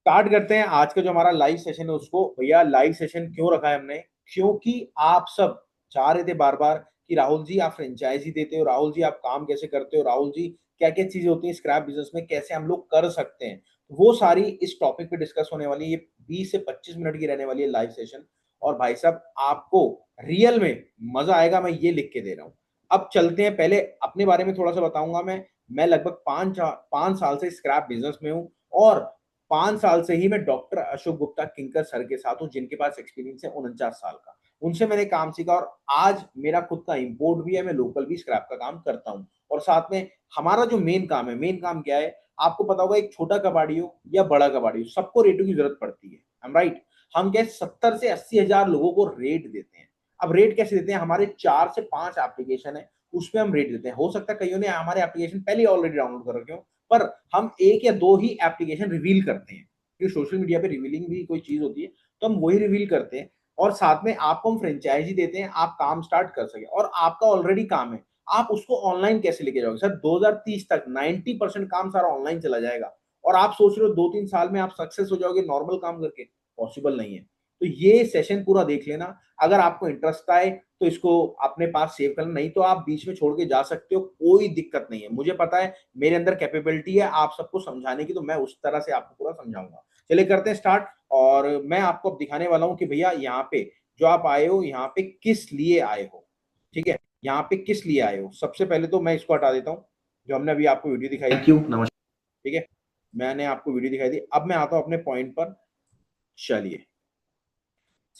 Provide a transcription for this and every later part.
Start करते हैं आज का जो हमारा लाइव सेशन है उसको। भैया लाइव सेशन क्यों रखा है हमने? क्योंकि आप सब चाह रहे थे बार बार कि राहुल जी आप फ्रेंचाइजी देते हो, राहुल जी आप काम कैसे करते हो, राहुल जी क्या क्या चीजें होती हैं स्क्रैप बिजनेस में, कैसे हम लोग कर सकते हैं। वो सारी इस टॉपिक पे डिस्कस होने वाली है। ये 20 से 25 मिनट की रहने वाली है लाइव सेशन। और भाई साहब आपको रियल में मजा आएगा, मैं ये लिख के दे रहा हूँ। अब चलते हैं, पहले अपने बारे में थोड़ा सा बताऊंगा। मैं लगभग 5 साल से स्क्रैप बिजनेस में हूँ। और 5 साल से ही मैं डॉक्टर अशोक गुप्ता किंकर सर के साथ हूँ, जिनके पास एक्सपीरियंस है 49 साल का। उनसे मैंने काम सीखा और आज मेरा खुद का इंपोर्ट भी है, मैं लोकल भी स्क्रैप का काम करता हूँ। और साथ में हमारा जो मेन काम है, मेन काम क्या है आपको पता होगा, एक छोटा कबाड़ी हो या बड़ा कबाड़ी हो, सबको रेटों की जरूरत पड़ती है। हम राइट। हम क्या 70 से 80 हजार लोगों को रेट देते हैं। अब रेट कैसे देते हैं? हमारे 4 से 5 एप्लीकेशन है, उसमें हम रेट देते हैं। हो सकता है कईयों ने हमारे एप्लीकेशन पहले ऑलरेडी डाउनलोड कर रखे हो, पर हम एक या दो ही एप्लीकेशन रिवील करते हैं, क्योंकि सोशल मीडिया पे रिवीलिंग भी कोई चीज होती है, तो हम वही रिवील करते हैं। और साथ में आपको हम फ्रेंचाइजी देते हैं, आप काम स्टार्ट कर सके। और आपका ऑलरेडी काम है, आप उसको ऑनलाइन कैसे लेके जाओगे? सर 2030 तक 90% काम सारा ऑनलाइन चला जाएगा। और आप सोच रहे हो 2-3 साल में आप सक्सेस हो जाओगे नॉर्मल काम करके? पॉसिबल नहीं है। तो ये सेशन पूरा देख लेना। अगर आपको इंटरेस्ट आए तो इसको अपने पास सेव करना, नहीं तो आप बीच में छोड़ के जा सकते हो, कोई दिक्कत नहीं है। मुझे पता है मेरे अंदर कैपेबिलिटी है आप सबको समझाने की, तो मैं उस तरह से आपको पूरा समझाऊंगा। चलिए करते हैं स्टार्ट। और मैं आपको अब दिखाने वाला हूं कि भैया यहाँ पे जो आप आए हो, यहाँ पे किस लिए आए हो। ठीक है, यहाँ पे किस लिए आए हो। सबसे पहले तो मैं इसको हटा देता हूँ, जो हमने अभी आपको वीडियो दिखाई। थैंक यू, नमस्कार। ठीक है, मैंने आपको वीडियो दिखाई दी, अब मैं आता हूँ अपने पॉइंट पर। चलिए,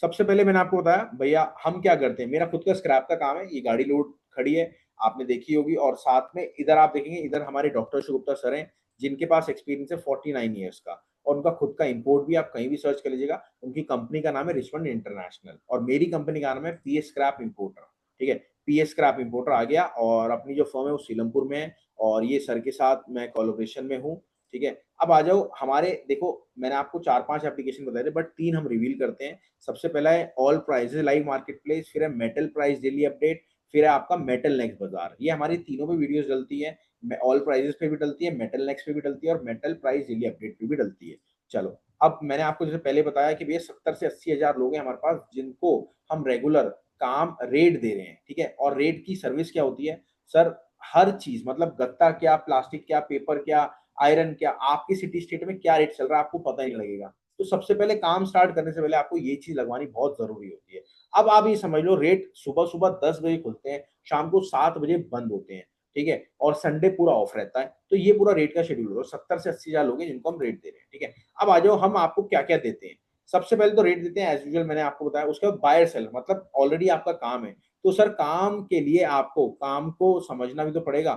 सबसे पहले मैंने आपको बताया भैया हम क्या करते हैं। मेरा खुद का स्क्रैप का काम है, ये गाड़ी लोड खड़ी है, आपने देखी होगी। और साथ में इधर आप देखेंगे, इधर हमारे डॉक्टर शुगुप्ता सर हैं, जिनके पास एक्सपीरियंस है 49 ईयर्स का। और उनका खुद का इंपोर्ट भी आप कहीं भी सर्च कर लीजिएगा। उनकी कंपनी का नाम है रिचमंड इंटरनेशनल, और मेरी कंपनी का नाम है पीएस स्क्रैप इंपोर्टर। ठीक है, पीएस स्क्रैप इंपोर्टर आ गया, और अपनी जो फर्म है वो सीलमपुर में है। और ये सर के साथ मैं कोलोब्रेशन में हूँ। ठीक है, अब आ जाओ हमारे, देखो मैंने आपको 4-5 एप्लीकेशन बताए थे, बट 3 हम रिवील करते हैं। सबसे पहला है all prices live market place, फिर है मेटल प्राइस डेली अपडेट, फिर है आपका मेटल नेक्स्ट बाजार। ये हमारी तीनों पे वीडियोस डलती है। ऑल प्राइजेस पे भी डलती है, मेटल नेक्स्ट पे भी डलती है, और मेटल प्राइस डेली अपडेट पे भी डलती है। चलो, अब मैंने आपको जैसे पहले बताया कि भैया 70 से 80 हजार लोग हैं हमारे पास, जिनको हम रेगुलर काम रेट दे रहे हैं। ठीक है, और रेट की सर्विस क्या होती है सर? हर चीज, मतलब गत्ता क्या, प्लास्टिक क्या, पेपर क्या, आयरन क्या, आपकी सिटी स्टेट में क्या रेट चल रहा है आपको पता ही नहीं लगेगा। तो सबसे पहले काम स्टार्ट करने से पहले आपको ये चीज लगवानी बहुत जरूरी होती है। अब आप ये समझ लो, रेट सुबह सुबह 10 बजे खुलते हैं, शाम को 7 बजे बंद होते हैं। ठीक है, और संडे पूरा ऑफ रहता है। तो ये पूरा रेट का शेड्यूल है। 70 से 80 हजार लोग हैं जिनको हम रेट दे रहे हैं। ठीक है, अब आ जाओ हम आपको क्या क्या देते हैं। सबसे पहले तो रेट देते हैं एज यूजुअल, मैंने आपको बताया। उसके बाद बायर सेलर, मतलब ऑलरेडी आपका काम है, तो सर काम के लिए आपको काम को समझना भी तो पड़ेगा।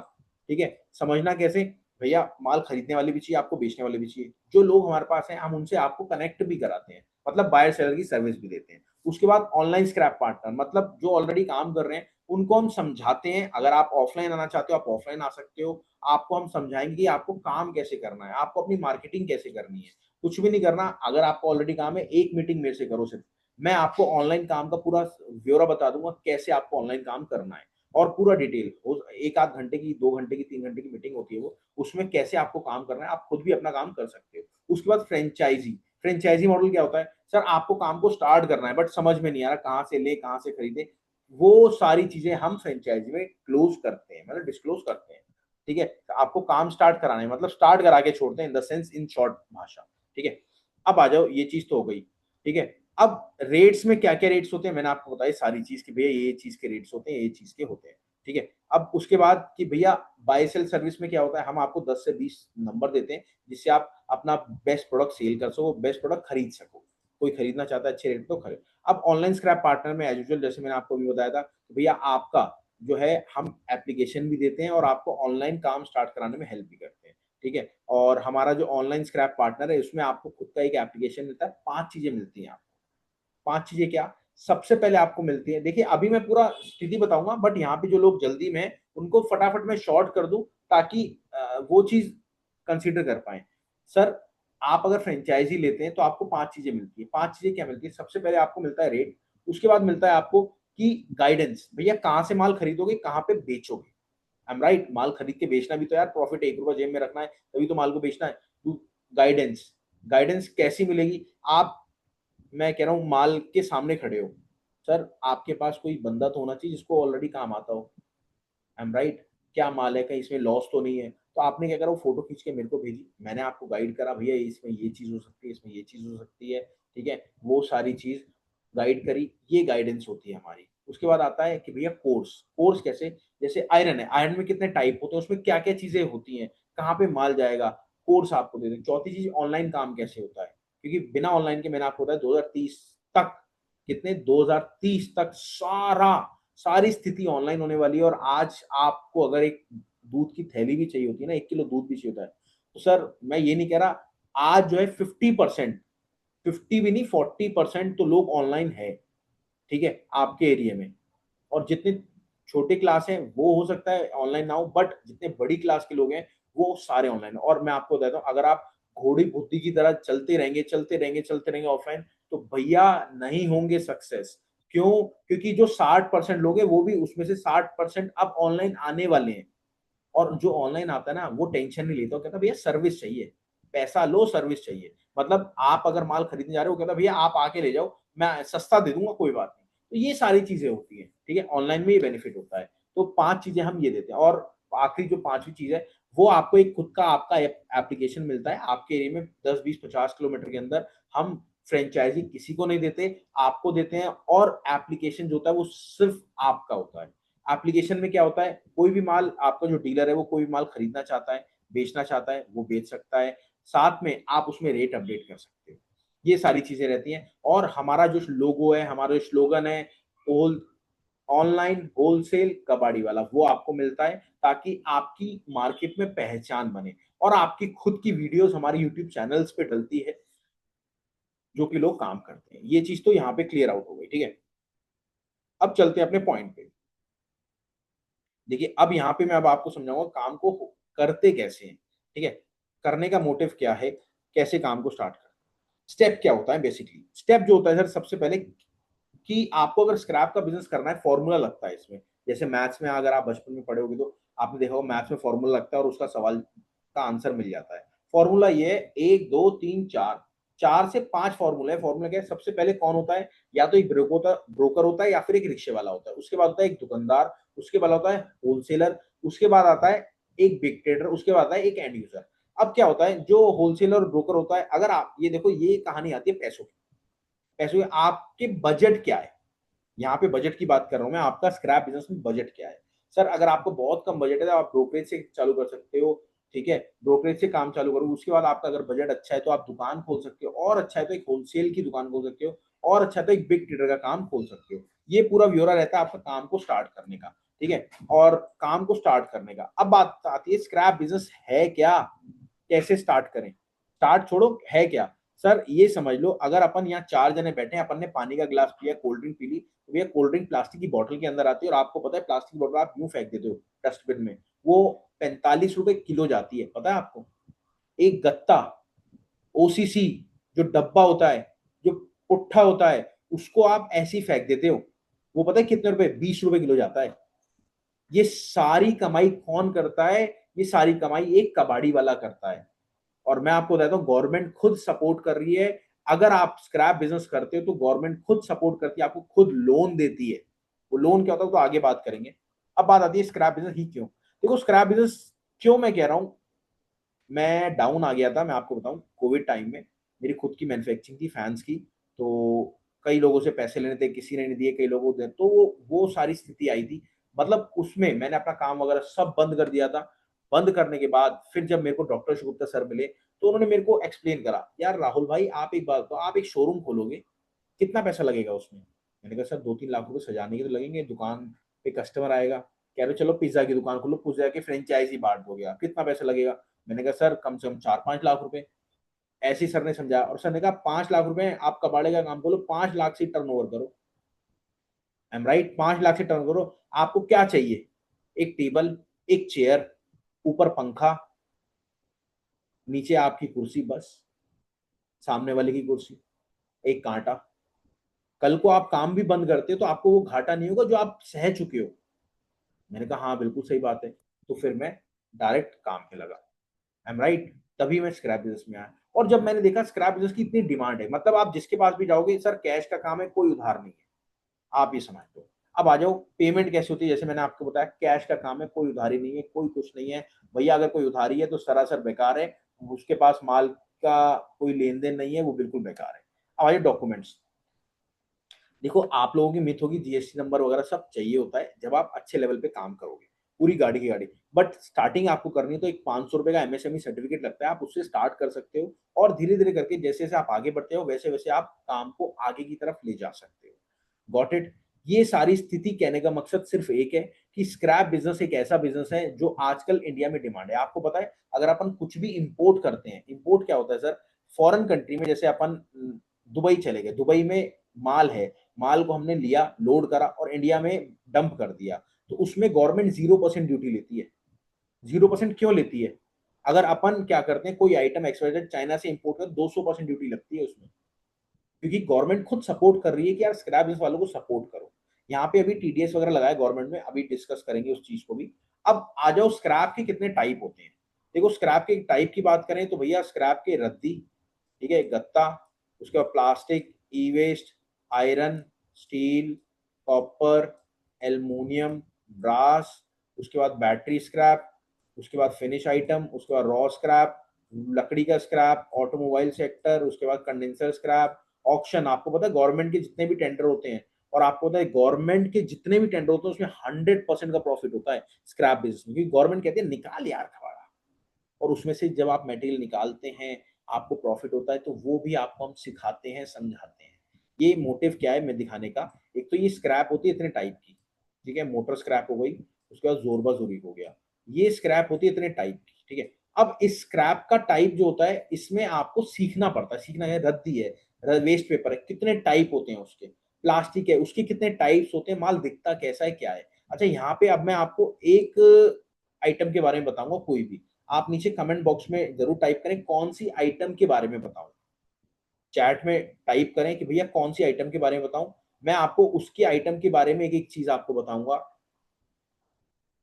ठीक है, समझना कैसे? भैया माल खरीदने वाले भी चाहिए, आपको बेचने वाले भी चाहिए। जो लोग हमारे पास हैं हम उनसे आपको कनेक्ट भी कराते हैं, मतलब बायर सेलर की सर्विस भी देते हैं। उसके बाद ऑनलाइन स्क्रैप पार्टनर, मतलब जो ऑलरेडी काम कर रहे हैं उनको हम समझाते हैं। अगर आप ऑफलाइन आना चाहते हो आप ऑफलाइन आ सकते हो। आपको हम समझाएंगे कि आपको काम कैसे करना है, आपको अपनी मार्केटिंग कैसे करनी है। कुछ भी नहीं करना, अगर आपको ऑलरेडी काम है एक मीटिंग मेरे से करो सिर्फ, मैं आपको ऑनलाइन काम का पूरा ब्यौरा बता दूंगा, कैसे आपको ऑनलाइन काम करना है। और पूरा डिटेल, एक आध घंटे की, 2 घंटे की, 3 घंटे की मीटिंग होती है वो, उसमें कैसे आपको काम करना है, आप खुद भी अपना काम कर सकते हो। उसके बाद फ्रेंचाइजी। फ्रेंचाइजी मॉडल क्या होता है सर? आपको काम को स्टार्ट करना है बट समझ में नहीं आ रहा कहाँ से ले, कहाँ से खरीदे, वो सारी चीजें हम फ्रेंचाइजी में क्लोज करते हैं, मतलब डिस्क्लोज करते हैं। ठीक है, तो आपको काम स्टार्ट कराना है, मतलब स्टार्ट करा के छोड़ते हैं, in the sense, in short भाषा। ठीक है, अब आ जाओ, ये चीज तो हो गई। ठीक है, अब रेट्स में क्या क्या रेट्स होते हैं मैंने आपको बताई सारी चीज की, भैया ये चीज के रेट्स होते हैं, ये चीज के होते हैं। ठीक है, अब उसके बाद कि भैया बाय सेल सर्विस में क्या होता है, हम आपको 10 से 20 नंबर देते हैं, जिससे आप अपना बेस्ट प्रोडक्ट सेल कर सको, बेस्ट प्रोडक्ट खरीद सको। कोई खरीदना चाहता है अच्छे रेट तो खरीद। अब ऑनलाइन स्क्रैप पार्टनर में एज यूजुअल, जैसे मैंने आपको भी बताया था, तो भैया आपका जो है हम एप्लीकेशन भी देते हैं और आपको ऑनलाइन काम स्टार्ट कराने में हेल्प भी करते हैं। ठीक है, और हमारा जो ऑनलाइन स्क्रैप पार्टनर है उसमें आपको खुद का एक एप्लीकेशन मिलता है, 5 चीजें मिलती हैं आपको। 5 चीजें क्या? सबसे पहले आपको मिलती है, देखिए अभी मैं पूरा स्थिति बताऊंगा, बट यहाँ पे जो लोग जल्दी में हैं, उनको फटाफट मैं शॉर्ट कर दूं, ताकि वो चीज कंसीडर कर पाए। सर आप अगर फ्रेंचाइजी लेते हैं तो आपको 5 चीजें मिलती है। 5 चीजें क्या मिलती है? सबसे पहले आपको मिलता है रेट। उसके बाद मिलता है आपको कि गाइडेंस, भैया कहाँ से माल खरीदोगे, कहाँ पे बेचोगे। आई एम राइट, माल खरीद के बेचना भी तो यार प्रॉफिट, 1 रुपया जेब में रखना है, तभी तो माल को बेचना है। गाइडेंस, गाइडेंस कैसी मिलेगी? आप, मैं कह रहा हूँ, माल के सामने खड़े हो, सर आपके पास कोई बंदा तो होना चाहिए जिसको ऑलरेडी काम आता हो। I am right? क्या माल है, कहीं इसमें लॉस तो नहीं है? तो आपने क्या करा, वो फोटो खींच के मेरे को भेजी, मैंने आपको गाइड करा, भैया इसमें ये चीज हो सकती है, इसमें ये चीज हो सकती है, ठीक है, वो सारी चीज गाइड करी। ये गाइडेंस होती है हमारी। उसके बाद आता है कि भैया कोर्स। कोर्स कैसे? जैसे आयरन है, आयरन में कितने टाइप होते हैं, उसमें क्या क्या चीजें होती हैं, कहाँ पे माल जाएगा, कोर्स आपको दे दें। चौथी चीज, ऑनलाइन काम कैसे होता है, क्योंकि बिना ऑनलाइन के मैंने आपको बताया 2030 तक, कितने, 2030 तक सारी स्थिति ऑनलाइन होने वाली है। और आज आपको अगर एक दूध की थैली भी चाहिए होती है ना, 1 किलो दूध भी चाहिए होता है, तो सर मैं ये नहीं कह रहा, आज जो है 50%, 50 भी नहीं 40% तो लोग ऑनलाइन है, ठीक है, आपके एरिया में। और जितने छोटे क्लास हैं वो हो सकता है ऑनलाइन ना हो, बट जितने बड़ी क्लास के लोग हैं वो सारे ऑनलाइन। और मैं आपको बताता हूँ, अगर आप घोड़ी बुद्धि की तरह चलते रहेंगे चलते रहेंगे चलते रहेंगे ऑफलाइन, तो भैया नहीं होंगे सक्सेस। क्यों? क्योंकि जो 60% लोग हैं वो भी उसमें से 60% अब ऑनलाइन आने वाले हैं। और जो ऑनलाइन आता है ना, वो टेंशन नहीं लेता, वो कहता भैया सर्विस चाहिए, पैसा लो सर्विस चाहिए। मतलब आप अगर माल खरीदने जा रहे हो, कहता भैया आप आके ले जाओ, मैं सस्ता दे दूंगा, कोई बात नहीं। तो ये सारी चीजें होती है, ठीक है, ऑनलाइन में ये बेनिफिट होता है। तो 5 चीजें हम ये देते हैं। और आखिरी जो 5वीं चीज है, वो आपको एक खुद का आपका एप्लीकेशन मिलता है आपके एरिया में, 10 20 50 किलोमीटर के अंदर। हम फ्रेंचाइजी किसी को नहीं देते, आपको देते हैं। और एप्लीकेशन जो होता है वो सिर्फ आपका होता है। एप्लीकेशन में क्या होता है, कोई भी माल, आपका जो डीलर है वो कोई भी माल खरीदना चाहता है, बेचना चाहता है, वो बेच सकता है। साथ में आप उसमें रेट अपडेट कर सकते हो। ये सारी चीजें रहती हैं। और हमारा जो लोगो है, हमारा जो स्लोगन है, होल ऑनलाइन होलसेल कबाड़ी वाला, वो आपको मिलता है ताकि आपकी मार्केट में पहचान बने। और आपकी खुद की वीडियोस हमारे यूट्यूब चैनल्स पे डलती है, जो कि लोग काम करते हैं। ये चीज तो यहाँ पे क्लियर आउट हो गई, ठीक है। अब चलते हैं अपने पॉइंट पे। देखिए, अब यहाँ पे मैं अब आपको समझाऊंगा काम को करते कैसे हैं, ठीक है, करने का मोटिव क्या है, कैसे काम को स्टार्ट करना। स्टेप क्या होता है? बेसिकली स्टेप जो होता है सर, सबसे पहले कि आपको अगर स्क्रैप का बिजनेस करना है, फॉर्मूला लगता है इसमें। जैसे मैथ्स में अगर आप बचपन में पढ़े होगे तो आपने देखा होगा, मैथ्स में फॉर्मूला लगता है और उसका सवाल का आंसर मिल जाता है। फॉर्मूला ये है, 1 2 3 4, 4 से 5 फॉर्मूला है। फॉर्मूला क्या है? सबसे पहले कौन होता है? या तो एक ब्रोकर होता है, या फिर एक रिक्शे वाला होता है। उसके बाद होता है एक दुकानदार, उसके बाद होता है होलसेलर, उसके बाद आता है एक बिग ट्रेडर, उसके बाद आता है एक एंड यूजर। अब क्या होता है, जो होलसेलर और ब्रोकर होता है, अगर आप ये देखो, ये कहानी आती है पैसों की। पैसों की, आपके बजट क्या है? यहाँ पे बजट की बात कर रहा हूं मैं, आपका स्क्रैप बिजनेस में बजट क्या है? सर अगर आपको बहुत कम बजट है तो आप ब्रोकरेज से चालू कर सकते हो, ठीक है, ब्रोकरेज से काम चालू करो। उसके बाद आपका अगर बजट अच्छा है तो आप दुकान खोल सकते हो, और अच्छा है तो एक होलसेल की दुकान खोल सकते हो, और अच्छा है तो एक बिग ट्रेडर का काम खोल सकते हो। ये पूरा ब्यौरा रहता है आपका काम को स्टार्ट करने का, ठीक है, और काम को स्टार्ट करने का। अब बात आती है स्क्रैप बिजनेस है क्या, कैसे स्टार्ट करें? स्टार्ट छोड़ो, है क्या? सर ये समझ लो, अगर अपन यहाँ 4 जने बैठे हैं, अपन ने पानी का गिलास पिया, कोल्ड ड्रिंक पी ली, तो भैया कोल्ड ड्रिंक प्लास्टिक की बोतल के अंदर आती है, और आपको पता है प्लास्टिक की बोतल आप यूं फेंक देते हो डस्टबिन में, वो 45 रुपए किलो जाती है, पता है आपको? एक गत्ता ओसीसी जो डब्बा होता है, जो पुट्ठा होता है, उसको आप ऐसे ही फेंक देते हो, वो पता है कितने रुपए? 20 रुपए किलो जाता है। ये सारी कमाई कौन करता है? ये सारी कमाई एक कबाड़ी वाला करता है। और मैं आपको बताता हूँ, गवर्नमेंट खुद सपोर्ट कर रही है। अगर आप स्क्रैप बिजनेस करते हो तो गवर्नमेंट खुद सपोर्ट करती है, आपको खुद लोन देती है। वो लोन क्या होता है तो आगे बात करेंगे। अब बात आती है स्क्रैप बिजनेस ही क्यों। देखो स्क्रैप बिजनेस क्यों मैं कह रहा हूँ, मैं डाउन आ गया था, मैं आपको बताऊं, कोविड टाइम में मेरी खुद की मैन्युफैक्चरिंग थी फैंस की। तो कई लोगों से पैसे लेने थे, किसी ने नहीं दिए, कई लोगों ने, तो वो सारी स्थिति आई थी। मतलब उसमें मैंने अपना काम वगैरह सब बंद कर दिया था। बंद करने के बाद फिर जब मेरे को डॉक्टर शुगुप्ता सर मिले, तो उन्होंने मेरे को एक्सप्लेन करा, यार राहुल भाई आप एक बात, तो आप एक शोरूम खोलोगे, कितना पैसा लगेगा उसमें? मैंने कहा सर 2 3 लाख रुपए सजाने के तो लगेंगे, दुकान पे कस्टमर आएगा। कह रहे चलो पिज्जा की दुकान खोलो, पिज्जा की फ्रेंचाइजी बांट दोगे आप, कितना पैसा लगेगा? मैंने कहा सर कम से कम 4 5 लाख रुपए। ऐसे ही सर ने समझाया, और सर ने कहा 5 लाख रुपए आप कबाड़े का काम खोलो, 5 लाख से टर्नओवर करो। I am right? 5 लाख से टर्न करो। आपको क्या चाहिए? एक टेबल, एक चेयर, ऊपर पंखा, नीचे आपकी कुर्सी, बस, सामने वाले की कुर्सी, एक कांटा। कल को आप काम भी बंद करते हो तो आपको वो घाटा नहीं होगा जो आप सह चुके हो। मैंने कहा हाँ बिल्कुल सही बात है। तो फिर मैं डायरेक्ट काम पे लगा। I am right? तभी मैं स्क्रैप बिजनेस में आया। और जब मैंने देखा स्क्रैप बिजनेस की इतनी डिमांड है, मतलब आप जिसके पास भी जाओगे, सर कैश का काम है, कोई उधार नहीं है, आप ये समझ लो। अब आ जाओ पेमेंट कैसे होती है, जैसे मैंने आपको बताया कैश का काम है, कोई उधारी नहीं है, कोई कुछ नहीं है। भैया अगर कोई उधारी है तो सरासर बेकार है, उसके पास माल का कोई लेन देन नहीं है, वो बिल्कुल बेकार है। अब आइए डॉक्यूमेंट्स। देखो आप लोगों की मिथ होगी जीएसटी नंबर वगैरह सब चाहिए होता है जब आप अच्छे लेवल पे काम करोगे, पूरी गाड़ी की गाड़ी। बट स्टार्टिंग आपको करनी है तो एक 500 रुपए का एमएसएमई सर्टिफिकेट लगता है, आप उससे स्टार्ट कर सकते हो। और धीरे धीरे करके जैसे जैसे आप आगे बढ़ते हो वैसे वैसे आप काम को आगे की तरफ ले जा सकते हो। Got it. ये सारी स्थिति कहने का मकसद सिर्फ एक है कि स्क्रैप बिजनेस एक ऐसा बिजनेस है जो आजकल इंडिया में डिमांड है। आपको पता है अगर अपन कुछ भी इंपोर्ट करते हैं, इंपोर्ट क्या होता है सर, फॉरेन कंट्री में, जैसे अपन दुबई चले गए, दुबई में माल है, माल को हमने लिया, लोड करा और इंडिया में डंप कर दिया, तो उसमें गवर्नमेंट 0% ड्यूटी लेती है। 0% क्यों लेती है? अगर अपन क्या करते हैं, कोई आइटम एक्सवाइजेड चाइना से इंपोर्ट कर, 200% ड्यूटी लगती है उसमें, क्योंकि गवर्नमेंट खुद सपोर्ट कर रही है कि यार स्क्रैप बिजनेस वालों को सपोर्ट करो। यहाँ पे अभी टीडीएस वगैरह लगाया गवर्नमेंट में, अभी डिस्कस करेंगे उस चीज को भी। अब आ जाओ स्क्रैप के कितने टाइप होते हैं। देखो स्क्रैप के टाइप की बात करें तो भैया स्क्रैप के रद्दी, ठीक है, गत्ता, उसके बाद plastic, E waste, iron, steel, copper, aluminium, brass, उसके बाद बैटरी स्क्रैप, उसके बाद फिनिश आइटम, उसके बाद रॉ स्क्रैप, लकड़ी का स्क्रैप, ऑटोमोबाइल सेक्टर, उसके बाद कंडेंसर स्क्रैप, ऑक्शन। आपको पता है गवर्नमेंट के जितने भी टेंडर होते हैं, और आपको पता है गवर्नमेंट के जितने भी टेंडर होते हैं उसमें 100% का प्रॉफिट होता है स्क्रैप बिजनेस में, क्योंकि गवर्नमेंट कहती है निकाल यार खबाड़ा। और उसमें से जब आप मटेरियल निकालते हैं, आपको प्रॉफिट होता है, तो वो भी आपको हम सिखाते हैं, समझाते हैं। ये मोटिव क्या है मैं दिखाने का। एक तो ये स्क्रैप होती है इतने टाइप की, ठीक है, मोटर स्क्रैप हो गई, उसके बाद जोरबा जोरी हो गया, ये स्क्रैप होती है इतने टाइप की, ठीक है। अब इस स्क्रैप का टाइप जो होता है इसमें आपको सीखना पड़ता है, सीखना है, रद्दी है, वेस्ट पेपर है, कितने टाइप होते हैं उसके, प्लास्टिक है उसके कितने टाइप्स होते हैं, माल दिखता कैसा है क्या है। अच्छा यहाँ पे अब मैं आपको एक आइटम के बारे में बताऊंगा, कोई भी आप नीचे कमेंट बॉक्स में जरूर टाइप करें कौन सी आइटम के बारे में बताऊं, चैट में टाइप करें कि भैया कौन सी आइटम के बारे में बताऊं, मैं आपको उसकी आइटम के बारे में एक एक चीज आपको बताऊंगा।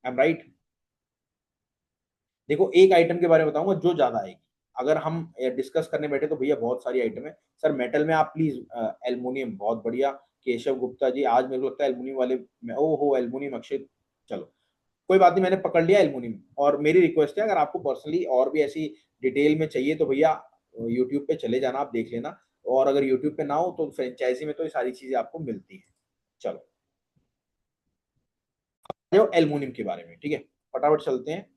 I am right. देखो एक आइटम के बारे में बताऊंगा जो ज्यादा आएगी, अगर हम डिस्कस करने बैठे तो भैया बहुत सारी आइटम है। सर मेटल में आप प्लीज, एल्युमिनियम बहुत बढ़िया, केशव गुप्ता जी आज मेरे को लगता है एल्युमिनियम वाले में, ओ हो एल्युमिनियम अक्षय, चलो कोई बात नहीं, मैंने पकड़ लिया एल्युमिनियम। और मेरी रिक्वेस्ट है अगर आपको पर्सनली और भी ऐसी डिटेल में चाहिए तो भैया यूट्यूब पे चले जाना, आप देख लेना। और अगर यूट्यूब पे ना हो तो फ्रेंचाइजी में तो ये सारी चीजें आपको मिलती है। चलो एल्युमिनियम के बारे में, ठीक है, फटाफट चलते हैं।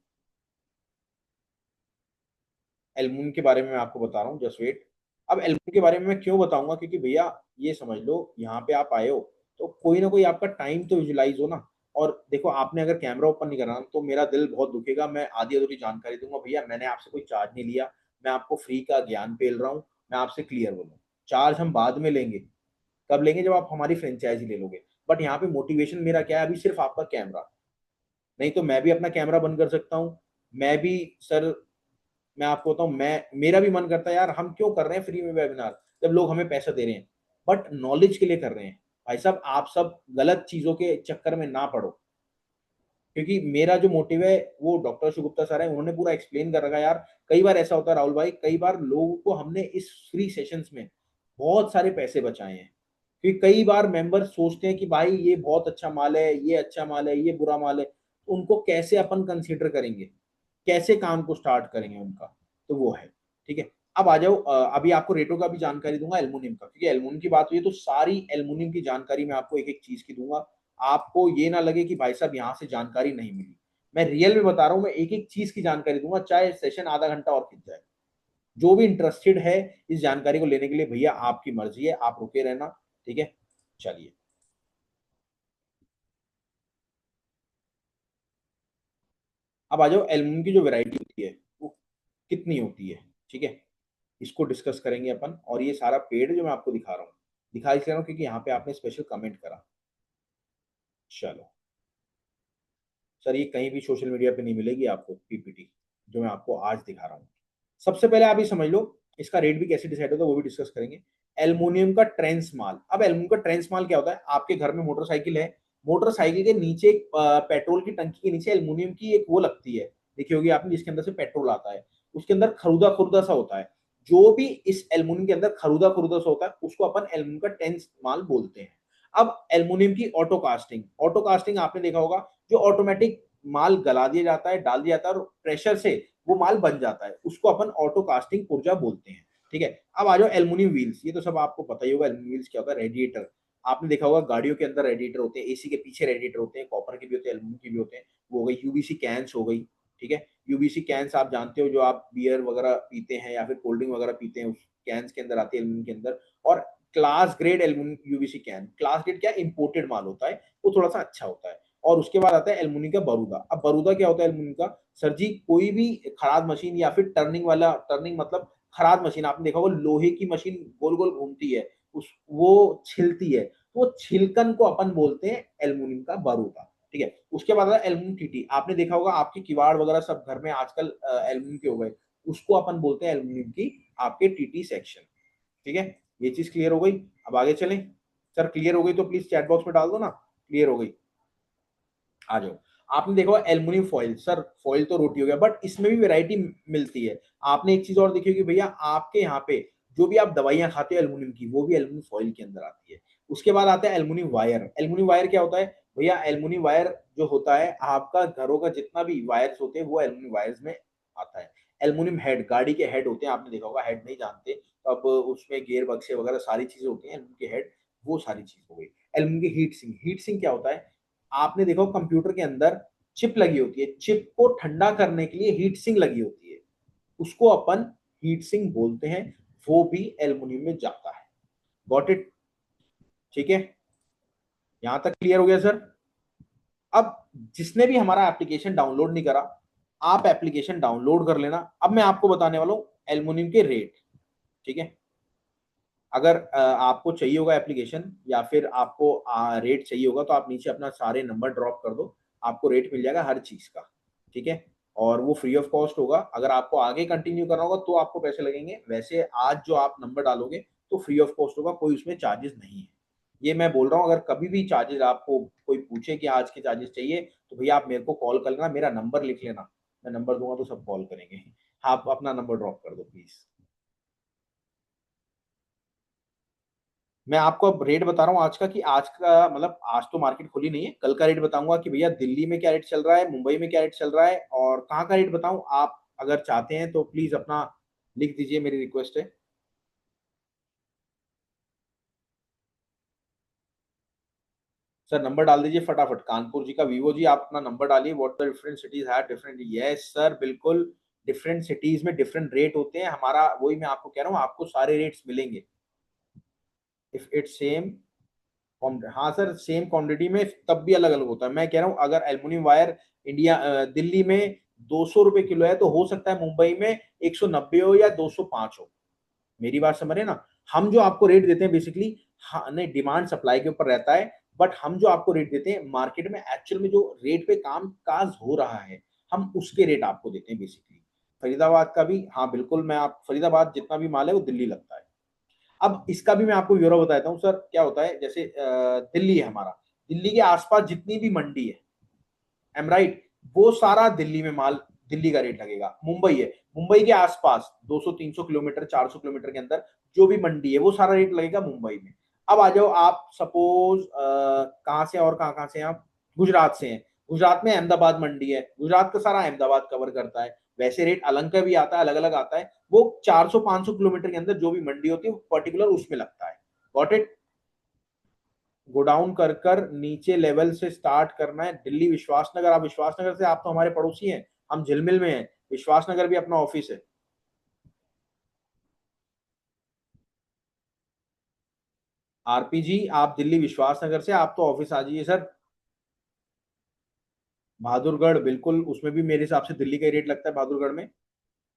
एल्युमिनियम के बारे में मैं आपको बता रहा हूँ, जस्ट वेट। अब एल्युमिनियम के बारे में मैं क्यों बताऊंगा, क्योंकि भैया ये समझ लो यहाँ पे आप आए हो तो कोई ना कोई आपका टाइम तो विजुलाइज हो ना। और देखो आपने अगर कैमरा ओपन नहीं करा तो मेरा दिल बहुत दुखेगा, मैं आधी अधूरी जानकारी दूंगा। भैया मैंने आपसे कोई चार्ज नहीं लिया, मैं आपको फ्री का ज्ञान पेल रहा हूँ, मैं आपसे क्लियर बोलूँ। चार्ज हम बाद में लेंगे, कब लेंगे, जब आप हमारी फ्रेंचाइजी ले लोगे। बट यहाँ पे मोटिवेशन मेरा क्या है, अभी सिर्फ आपका कैमरा, नहीं तो मैं भी अपना कैमरा बंद कर सकता हूँ। मैं भी सर, मैं आपको बताऊं, मैं मेरा भी मन करता है यार हम क्यों कर रहे हैं फ्री में वेबिनार जब लोग हमें पैसा दे रहे हैं, बट नॉलेज के लिए कर रहे हैं। भाई साहब आप सब गलत चीजों के चक्कर में ना पड़ो, क्योंकि मेरा जो मोटिव है वो डॉक्टर शुगुप्ता सर है, उन्होंने पूरा एक्सप्लेन कर रखा है यार। कई बार ऐसा होता है राहुल भाई, कई बार लोगों को हमने इस फ्री सेशंस में बहुत सारे पैसे बचाए हैं, क्योंकि कई बार मेंबर सोचते हैं कि भाई ये बहुत अच्छा माल है, ये अच्छा माल है, ये बुरा माल है, तो उनको कैसे अपन कंसीडर करेंगे, कैसे काम को स्टार्ट करेंगे उनका, तो वो है, ठीक है। अब आ जाओ, अभी आपको रेटो का भी जानकारी दूंगा, एल्युमिनियम का, क्योंकि एल्युमिनियम की बात हुई है तो सारी एल्युमिनियम की जानकारी मैं आपको एक एक चीज की दूंगा। आपको ये ना लगे कि भाई साहब यहाँ से जानकारी नहीं मिली, मैं रियल में बता रहा हूँ, मैं एक एक चीज की जानकारी दूंगा, चाहे सेशन आधा घंटा और खिंच जाए। जो भी इंटरेस्टेड है इस जानकारी को लेने के लिए भैया आपकी मर्जी है, आप रुके रहना, ठीक है। चलिए अब आ जाओ एल्युमिनियम की जो वैरायटी होती है वो कितनी होती है, ठीक है, इसको डिस्कस करेंगे अपन। और ये सारा पेड़ जो मैं आपको दिखा रहा हूँ, दिखा इसलिए रहा हूँ क्योंकि यहाँ पे आपने स्पेशल कमेंट करा। चलो सर ये कहीं भी सोशल मीडिया पे नहीं मिलेगी आपको पीपीटी, जो मैं आपको आज दिखा रहा हूँ। सबसे पहले आप ये समझ लो इसका रेट भी कैसे डिसाइड होगा वो भी डिस्कस करेंगे। एल्युमिनियम का ट्रेंस माल, अब एल्युमिनियम का ट्रेंस माल क्या होता है, आपके घर में मोटरसाइकिल है, मोटरसाइकिल के नीचे पेट्रोल की टंकी के नीचे एल्युमिनियम की एक वो लगती है, देखी होगी आपने, जिसके अंदर से पेट्रोल आता है। उसके अंदर खरुदा खरुदा सा होता है। जो भी इस एल्युमिनियम के अंदर खरुदा खरुदा सा होता है उसको अपन एल्युमिनियम का टेंस माल बोलते हैं। अब एल्युमिनियम की ऑटो कास्टिंग आपने देखा होगा, जो ऑटोमेटिक माल गला दिया जाता है, डाल दिया जाता है और प्रेशर से वो माल बन जाता है, उसको अपन ऑटो कास्टिंग पुर्जा बोलते हैं। ठीक है, अब आ जाओ एल्युमिनियम व्हील्स। ये तो सब आपको पता ही होगा एल्युमिनियम व्हील्स क्या होता है। रेडिएटर आपने देखा होगा, गाड़ियों के अंदर रेडिएटर होते हैं, एसी के पीछे रेडिएटर होते हैं, कॉपर के भी होते हैं, एल्युमिनियम के भी होते हैं। वो हो गई यूबीसी कैंस हो गई। ठीक है, यूबीसी कैंस आप जानते हो, जो आप बियर वगैरह पीते हैं या फिर कोल्ड ड्रिंक वगैरह पीते हैं, उस कैंस के अंदर आती है एल्युमिनियम के अंदर। और class grade aluminium UBC can, class grade क्या, इंपोर्टेड माल होता है, वो थोड़ा सा अच्छा होता है। और उसके बाद आता है एल्युमिनियम का बरूदा। अब बरूदा क्या होता है एल्युमिनियम का, सर जी कोई भी खराद मशीन या फिर टर्निंग वाला, टर्निंग मतलब खराद मशीन, आपने देखा होगा लोहे की मशीन गोल गोल घूमती है, उस वो छिलती है, तो वो छिलकन को अपन बोलते हैं एल्युमिनियम का बरूदा। ठीक है, उसके बाद एल्युमिनियम टीटी, आपने देखा होगा आपके किवाड़ वगैरह सब घर में आजकल एल्युमिनियम के हो गए, उसको अपन बोलते हैं एल्युमिनियम की आपके टीटी सेक्शन। ठीक है, ये चीज क्लियर हो गई। अब आगे चलें। सर क्लियर हो गई तो प्लीज चैट बॉक्स में डाल दो ना, क्लियर हो गई। आ जाओ। आपने देखा एल्युमिनियम फॉइल, सर फॉइल तो रोटी हो गया, बट इसमें भी वैरायटी मिलती है। आपने एक चीज और देखी होगी भैया, आपके यहाँ पे जो भी आप दवाइयां खाते हो एल्युमिनियम की, वो भी एल्युमिनियम फॉइल के अंदर आती है। उसके बाद आता है एल्युमिनियम वायर। एल्युमिनियम वायर क्या होता है भैया, एल्युमिनियम वायर जो होता है, आपका घरों का जितना भी वायर्स होते हैं वो एल्युमिनियम वायर्स में आता है। एल्युमिनियम हेड, गाड़ी के हेड होते हैं, आपने देखा होगा, हेड नहीं जानते तो अब उसमें गेयर बक्से वगैरह सारी चीजें होती हैं, एल्युमिनियम के हेड, वो सारी चीज हो गई। एल्युमिनियम की हीट सिंक, हीट सिंक क्या होता है, आपने देखो कंप्यूटर के अंदर चिप लगी होती है, चिप को ठंडा करने के लिए हीट सिंक लगी होती है, उसको अपन हीट सिंक बोलते हैं, वो भी एल्युमिनियम में जाता है। Got it? ठीक है, यहां तक क्लियर हो गया सर? अब जिसने भी हमारा एप्लीकेशन डाउनलोड नहीं करा, आप एप्लीकेशन डाउनलोड कर लेना। अब मैं आपको बताने वाला हूं एल्युमिनियम के रेट। ठीक है, अगर आपको चाहिए होगा एप्लीकेशन या फिर आपको रेट चाहिए होगा, तो आप नीचे अपना सारे नंबर ड्रॉप कर दो, आपको रेट मिल जाएगा हर चीज का। ठीक है, और वो फ्री ऑफ कॉस्ट होगा। अगर आपको आगे कंटिन्यू करना होगा तो आपको पैसे लगेंगे, वैसे आज जो आप नंबर डालोगे तो फ्री ऑफ कॉस्ट होगा, कोई उसमें चार्जेस नहीं है। ये मैं बोल रहा हूँ, अगर कभी भी चार्जेस आपको कोई पूछे कि आज के चार्जेस चाहिए, तो भैया आप मेरे को कॉल कर लेना, मेरा नंबर लिख लेना, मैं नंबर दूंगा तो सब कॉल करेंगे। आप अपना नंबर ड्रॉप कर दो प्लीज। मैं आपको अब रेट बता रहा हूँ आज का, कि आज का मतलब आज तो मार्केट खुली नहीं है, कल का रेट बताऊंगा कि भैया दिल्ली में क्या रेट चल रहा है, मुंबई में क्या रेट चल रहा है, और कहाँ का रेट बताऊं। आप अगर चाहते हैं तो प्लीज अपना लिख दीजिए, मेरी रिक्वेस्ट है। सर नंबर डाल दीजिए फटाफट, कानपुर जी का वीवो जी, आप अपना नंबर डालिए। व्हाट द डिफरेंट सिटीज है, डिफरेंट, यस सर बिल्कुल, डिफरेंट सिटीज में डिफरेंट रेट होते हैं। हमारा वही मैं आपको कह रहा हूँ, आपको सारे रेट्स मिलेंगे इफ इट्स सेम। हाँ सर, सेम क्वांटिटी में तब भी अलग अलग होता है। मैं कह रहा हूँ अगर एल्युमिनियम वायर इंडिया दिल्ली में 200 रुपए किलो है, तो हो सकता है मुंबई में 190 हो या 205 हो। मेरी बात समझ रहे हैं ना? हम जो आपको रेट देते हैं बेसिकली, हाँ नहीं, डिमांड सप्लाई के ऊपर रहता है, बट हम जो आपको रेट देते हैं मार्केट में एक्चुअल में जो रेट पे काम काज हो रहा है, हम उसके रेट आपको देते हैं बेसिकली। फरीदाबाद का भी, हाँ बिल्कुल, मैं आप फरीदाबाद जितना भी माल है वो दिल्ली लगता है। अब इसका भी मैं आपको ब्यौरा बताता हूँ सर, क्या होता है, जैसे दिल्ली है हमारा, दिल्ली के आसपास जितनी भी मंडी है, एम राइट, वो सारा दिल्ली में माल, दिल्ली का रेट लगेगा। मुंबई है, मुंबई के आसपास 200-300 किलोमीटर, 400 किलोमीटर के अंदर जो भी मंडी है, वो सारा रेट लगेगा मुंबई में। अब आ जाओ आप सपोज कहाँ से, और कहाँ कहाँ से हैं आप, गुजरात से हैं, गुजरात में अहमदाबाद मंडी है, गुजरात का सारा अहमदाबाद कवर करता है, वैसे रेट अलग का भी आता है, अलग अलग आता है, वो 400-500 किलोमीटर के अंदर जो भी मंडी होती है पर्टिकुलर उसमें लगता है। Got it? गोडाउन कर कर नीचे लेवल से स्टार्ट करना है। दिल्ली विश्वासनगर, आप विश्वासनगर से, आप तो हमारे पड़ोसी हैं, हम झिलमिल में हैं, विश्वासनगर भी अपना ऑफिस है। आरपीजी, आप दिल्ली विश्वासनगर से, आप तो ऑफिस आ जाइए सर। बहादुरगढ़ बिल्कुल, उसमें भी मेरे हिसाब से दिल्ली का रेट लगता है बहादुरगढ़ में।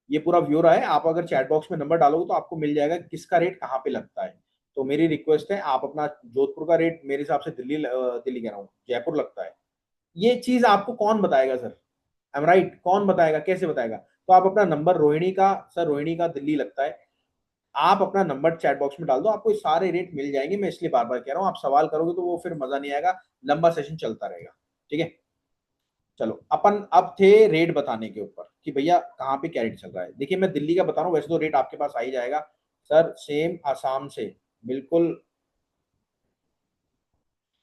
ये पूरा व्यू रहा है, आप अगर चैट बॉक्स में नंबर डालोगे तो आपको मिल जाएगा किसका रेट कहाँ पे लगता है। तो मेरी रिक्वेस्ट है, आप अपना जोधपुर का रेट, मेरे हिसाब से दिल्ली दिल्ली कह रहा हूँ, जयपुर लगता है। ये चीज आपको कौन बताएगा सर? आई एम राइट, कौन बताएगा, कैसे बताएगा? तो आप अपना नंबर, रोहिणी का, सर रोहिणी का दिल्ली लगता है, आप अपना नंबर चैट बॉक्स में डाल दो, आपको सारे रेट मिल जाएंगे। मैं इसलिए बार बार कह रहा हूँ, आप सवाल करोगे तो वो फिर मजा नहीं आएगा, लंबा सेशन चलता रहेगा। ठीक है, चलो अपन अब थे रेट बताने के ऊपर कि भैया कहाँ पे क्या रेट चल रहा है। देखिए मैं दिल्ली का बता रहा हूँ, वैसे तो रेट आपके पास आ ही जाएगा सर, सेम आसाम से बिल्कुल।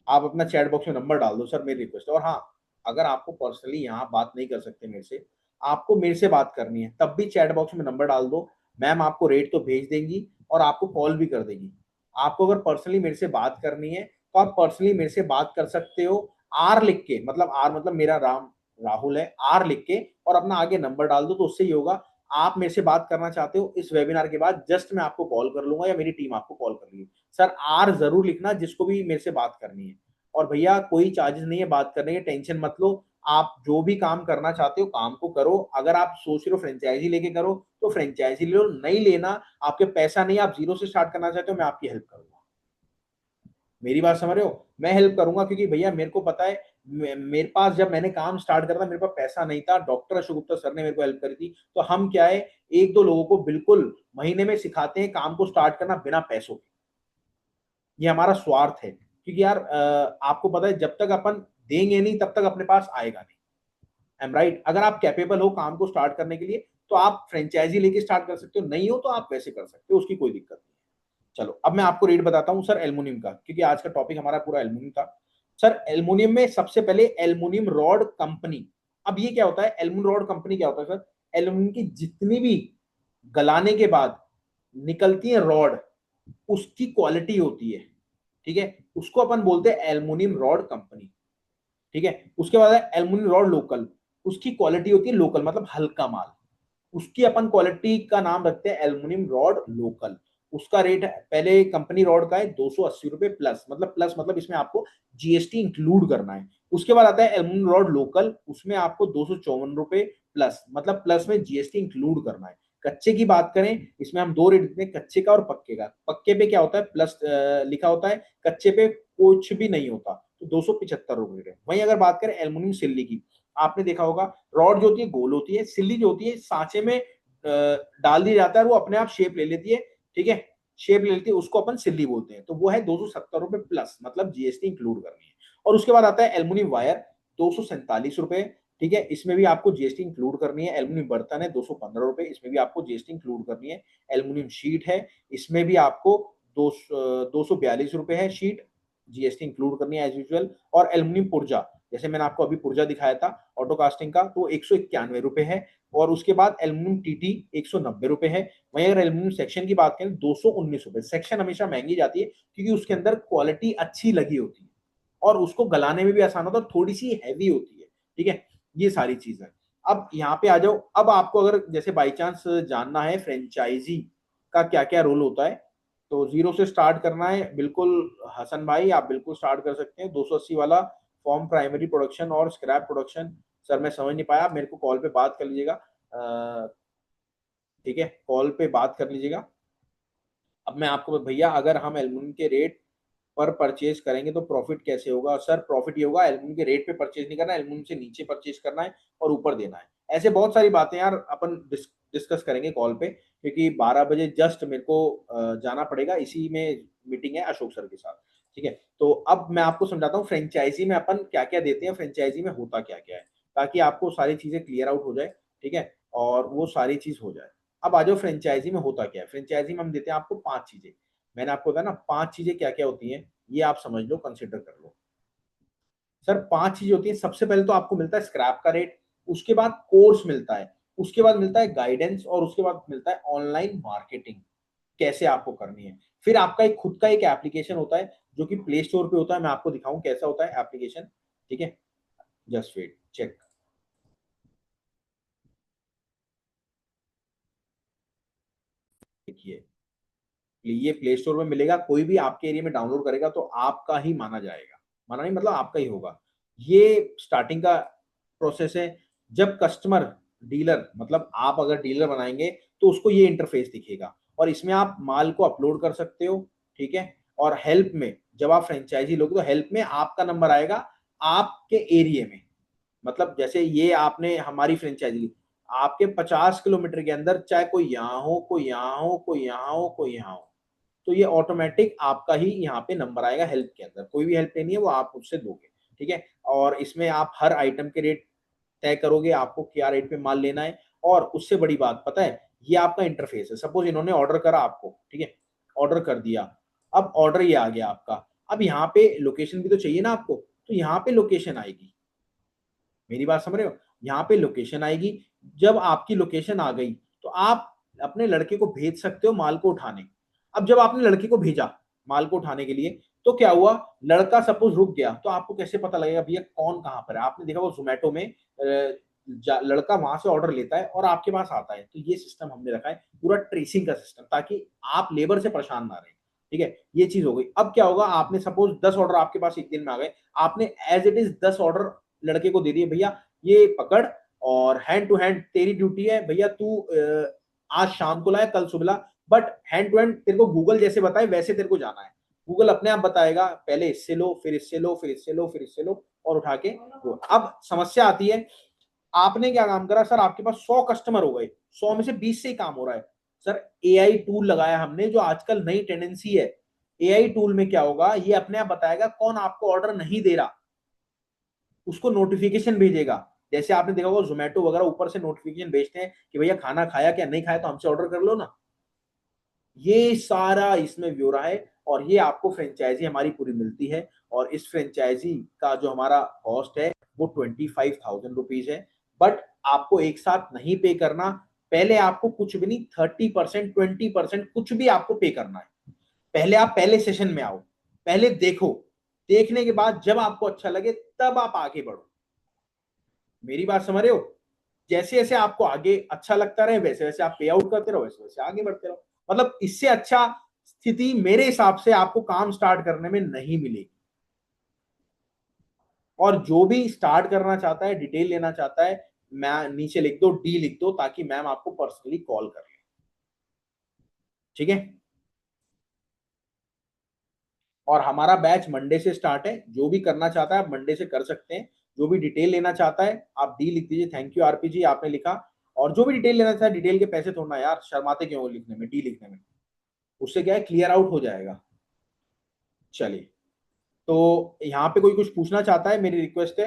आप अपना चैट बॉक्स में नंबर डाल दो सर, मेरी रिक्वेस्ट है। और हाँ, अगर आपको पर्सनली यहाँ बात नहीं कर सकते मेरे से, आपको मेरे से बात करनी है, तब भी चैट बॉक्स में नंबर डाल दो। मैम आपको रेट तो भेज देंगी और आपको कॉल भी कर देगी। आपको अगर पर्सनली मेरे से बात करनी है तो आप पर्सनली मेरे से बात कर सकते हो। आर लिख के, मतलब आर मतलब मेरा राम राहुल है, आर लिख के और अपना आगे नंबर डाल दो, तो उससे ही होगा। आप मेरे से बात करना चाहते हो इस वेबिनार के बाद, जस्ट मैं आपको कॉल कर लूंगा या मेरी टीम आपको कॉल कर लेगी। सर आर जरूर लिखना जिसको भी मेरे से बात करनी है। और भैया कोई चार्जेस नहीं है बात करने के, टेंशन मत लो। आप जो भी काम करना चाहते हो काम को करो। अगर आप सोच रहे हो फ्रेंचाइजी लेके करो तो फ्रेंचाइजी ले लो, नहीं लेना, आपके पैसा नहीं, आप जीरो से स्टार्ट करना चाहते हो, मैं आपकी हेल्प करूंगा। मेरी बात समझ रहे हो, मैं हेल्प करूंगा क्योंकि भैया मेरे को पता है, मेरे पास जब मैंने काम स्टार्ट करा था मेरे पास पैसा नहीं था, डॉक्टर अशोक गुप्ता सर ने मेरे को हेल्प करी थी। तो हम क्या है, एक दो लोगों को बिल्कुल महीने में सिखाते हैं काम को स्टार्ट करना बिना पैसों के। ये हमारा स्वार्थ है क्योंकि यार आपको पता है जब तक अपन देंगे नहीं तब तक अपने पास आएगा नहीं। Am right? अगर आप कैपेबल हो काम को स्टार्ट करने के लिए तो आप फ्रेंचाइजी लेके स्टार्ट कर सकते हो, नहीं हो तो आप वैसे कर सकते हो, उसकी कोई दिक्कत नहीं। चलो अब मैं आपको रेट बताता हूँ सर एल्युमिनियम का, क्योंकि आज का टॉपिक हमारा पूरा एल्युमिनियम था। सर एल्युमिनियम में सबसे पहले एल्युमिनियम रॉड कंपनी। अब ये क्या होता है, एल्युमिनियम रॉड कंपनी क्या होता है सर? एल्युमिनियम की जितनी भी गलाने के बाद निकलती है रॉड, उसकी क्वालिटी होती है, ठीक है, उसको अपन बोलते हैं एल्युमिनियम रॉड कंपनी। ठीक है, उसके बाद है एल्युमिनियम रॉड लोकल, उसकी क्वालिटी होती है लोकल मतलब हल्का माल, उसकी अपन क्वालिटी का नाम रखते हैं एल्युमिनियम रॉड लोकल। उसका रेट पहले कंपनी रॉड का है 280 रुपए प्लस, मतलब इसमें आपको जीएसटी इंक्लूड करना है। उसके बाद आता है एल्युमिनियम रॉड लोकल, उसमें आपको 254 रुपए प्लस, मतलब प्लस में जीएसटी इंक्लूड करना है। कच्चे की बात करें, इसमें हम दो रेट देते हैं, कच्चे का और पक्के का। पक्के पे क्या होता है, प्लस लिखा होता है, कच्चे पे कुछ भी नहीं होता, तो 275 रुपए। वहीं अगर बात करें एल्युमिनियम सिल्ली की, आपने देखा होगा रॉड जो होती है गोल होती है, सिल्ली जो होती है सांचे में डाल दिया जाता है, वो अपने आप शेप ले लेती है। ठीक है, शेप ले लेती है, उसको अपन सिल्ली बोलते हैं। तो वो है 270 रुपए प्लस, मतलब जीएसटी इंक्लूड करनी है। और उसके बाद आता है एल्युमिनियम वायर, 247 रुपए। ठीक है, इसमें भी आपको जीएसटी इंक्लूड करनी है। एल्युमिनियम बर्तन है 215 रुपए, इसमें भी आपको जीएसटी इंक्लूड करनी है। एल्युमिनियम शीट है, इसमें भी आपको 242 रुपए है शीट, जीएसटी इंक्लूड करनी है एज यूजुअल। और एल्युमिनियम पुर्जा, जैसे मैंने आपको अभी पुर्जा दिखाया था ऑटो कास्टिंग का, तो 191 रुपए है। और उसके बाद एल्युमिनियम टीटी 190 रुपए है। वहीं अगर एल्युमिनियम सेक्शन की बात करें 219 रुपए। सेक्शन हमेशा महंगी जाती है क्योंकि उसके अंदर क्वालिटी अच्छी लगी होती है और उसको गलाने में भी आसान होता है, थोड़ी सी हैवी होती है। ठीक है, ये सारी चीजें। अब यहाँ पे आ जाओ, अब आपको अगर जैसे बाई चांस जानना है फ्रेंचाइजी का क्या क्या रोल होता है, तो जीरो से स्टार्ट करना है, बिल्कुल हसन भाई आप बिल्कुल स्टार्ट कर सकते हैं। 280 वाला फॉर्म प्राइमरी प्रोडक्शन और स्क्रैप प्रोडक्शन। सर मैं समझ नहीं पाया, मेरे को कॉल पे बात कर लीजिएगा। ठीक है, कॉल पे बात कर लीजिएगा। अब मैं आपको भैया, अगर हम एल्युमिनियम के रेट पर परचेज करेंगे तो प्रॉफिट कैसे होगा? सर प्रॉफिट ये होगा, एल्युमिनियम के रेट पे परचेज नहीं करना, एल्युमिनियम से नीचे परचेज करना है और ऊपर देना है। ऐसे बहुत सारी बातें यार अपन डिस्कस करेंगे कॉल पे, क्योंकि 12 बजे जस्ट मेरे को जाना पड़ेगा, इसी में मीटिंग है अशोक सर के साथ। ठीक है, तो अब मैं आपको समझाता हूँ फ्रेंचाइजी में अपन क्या क्या देते हैं, फ्रेंचाइजी में होता क्या क्या है, ताकि आपको सारी चीजें क्लियर आउट हो जाए। ठीक है, और वो सारी चीज हो जाए। अब आ जाओ फ्रेंचाइजी में होता क्या है। फ्रेंचाइजी में हम देते हैं आपको 5 चीजें। मैंने आपको बताया ना 5 चीजें क्या क्या होती हैं, ये आप समझ लो, कंसिडर कर लो। सर 5 चीजें होती हैं, सबसे पहले तो आपको मिलता है स्क्रैप का रेट, उसके बाद कोर्स मिलता है, उसके बाद मिलता है गाइडेंस, और उसके बाद मिलता है ऑनलाइन मार्केटिंग कैसे आपको करनी है। फिर आपका एक खुद का एक एप्लीकेशन होता है जो कि प्ले स्टोर पे होता है, मैं आपको दिखाऊं कैसा होता है एप्लीकेशन। ठीक है, जस्ट वेट चेक। देखिए, ये प्ले स्टोर में मिलेगा, कोई भी आपके एरिया में डाउनलोड करेगा तो आपका ही माना जाएगा, माना नहीं मतलब आपका ही होगा। ये स्टार्टिंग का प्रोसेस है। जब कस्टमर, डीलर मतलब आप अगर डीलर बनाएंगे तो उसको ये इंटरफेस दिखेगा और इसमें आप माल को अपलोड कर सकते हो। ठीक है, और हेल्प में जब आप फ्रेंचाइजी लोगे तो हेल्प में आपका नंबर आएगा आपके एरिया में। मतलब जैसे ये आपने हमारी फ्रेंचाइजी ली, आपके 50 किलोमीटर के अंदर चाहे कोई यहाँ हो, कोई यहाँ हो, कोई यहाँ हो, कोई यहाँ हो, तो ये ऑटोमेटिक आपका ही यहाँ पे नंबर आएगा हेल्प के अंदर। कोई भी हेल्प लेनी है वो आप उससे दोगे। ठीक है, और इसमें आप हर आइटम के रेट तय करोगे आपको क्या रेट पे माल लेना है। और उससे बड़ी बात पता है, ये आपका इंटरफेस है। सपोज इन्होंने ऑर्डर करा आपको, ठीक है, ऑर्डर कर दिया, अब ऑर्डर ये आ गया आपका, अब यहाँ पे लोकेशन भी तो चाहिए ना आपको, तो यहाँ पे लोकेशन आएगी। मेरी बात समझ रहे हो, यहाँ पे लोकेशन आएगी। जब आपकी लोकेशन आ गई तो आप अपने लड़के को भेज सकते हो माल को उठाने। अब जब आपने लड़के को भेजा माल को उठाने के लिए, तो क्या हुआ, लड़का सपोज रुक गया, तो आपको कैसे पता लगेगा भैया कौन कहाँ पर है? आपने देखा वो जोमेटो में लड़का वहां से ऑर्डर लेता है और आपके पास आता है। तो ये सिस्टम हमने रखा है, पूरा ट्रेसिंग का सिस्टम, ताकि आप लेबर से परेशान ना रहे। ठीक है, ये चीज हो गई। अब क्या होगा, आपने सपोज 10 ऑर्डर आपके पास एक दिन में आ गए, आपने एज इट इज 10 ऑर्डर लड़के को दे दिए, भैया ये पकड़ और हैंड टू हैंड तेरी ड्यूटी है, भैया तू आज शाम को लाए कल सुबह ला, बट हैंड टू हैंड तेरे को गूगल जैसे बताए वैसे तेरे को जाना है। गूगल अपने आप बताएगा, पहले इससे लो, फिर इससे लो, फिर इससे लो, फिर इससे लो, और उठा के वो। अब समस्या आती है, आपने क्या काम करा सर, आपके पास 100 कस्टमर हो गए, 100 में से 20 से ही काम हो रहा है। सर एआई टूल लगाया हमने, जो आजकल नई टेंडेंसी है। एआई टूल में क्या होगा, ये अपने आप बताएगा कौन आपको ऑर्डर नहीं दे रहा, उसको नोटिफिकेशन भेजेगा। जैसे आपने देखा होगा जोमेटो वगैरह ऊपर से नोटिफिकेशन भेजते हैं कि भैया खाना खाया क्या, नहीं खाया तो हमसे ऑर्डर कर लो ना। ये सारा इसमें ब्यौरा है, और ये आपको फ्रेंचाइजी हमारी पूरी मिलती है। और इस फ्रेंचाइजी का जो हमारा कॉस्ट है वो 25,000 रुपीज है। बट आपको एक साथ नहीं पे करना, पहले आपको कुछ भी नहीं, 30%, 20% कुछ भी आपको पे करना है। पहले आप पहले सेशन में आओ, पहले देखो, देखने के बाद जब आपको अच्छा लगे तब आप आगे बढ़ो। मेरी बात समझ रहे हो, जैसे जैसे आपको आगे अच्छा लगता रहे वैसे वैसे आप पे आउट करते रहो, वैसे वैसे आगे बढ़ते रहो। मतलब इससे अच्छा स्थिति मेरे हिसाब से आपको काम स्टार्ट करने में नहीं मिलेगी। और जो भी स्टार्ट करना चाहता है, डिटेल लेना चाहता है, मैं नीचे लिख दो, डी लिख दो, ताकि मैम आपको पर्सनली कॉल कर ले। ठीक है, और हमारा बैच मंडे से स्टार्ट है, जो भी करना चाहता है आप मंडे से कर सकते हैं। जो भी डिटेल लेना चाहता है आप डी लिख दीजिए। थैंक यू आरपी जी, आपने लिखा। और जो भी डिटेल लेना चाहता है, डिटेल के पैसे थोड़ा यार, शर्माते क्यों हो लिखने में, डी लिखने में, उससे क्या है क्लियर आउट हो जाएगा। चलिए, तो यहाँ पे कोई कुछ पूछना चाहता है, मेरी रिक्वेस्ट है।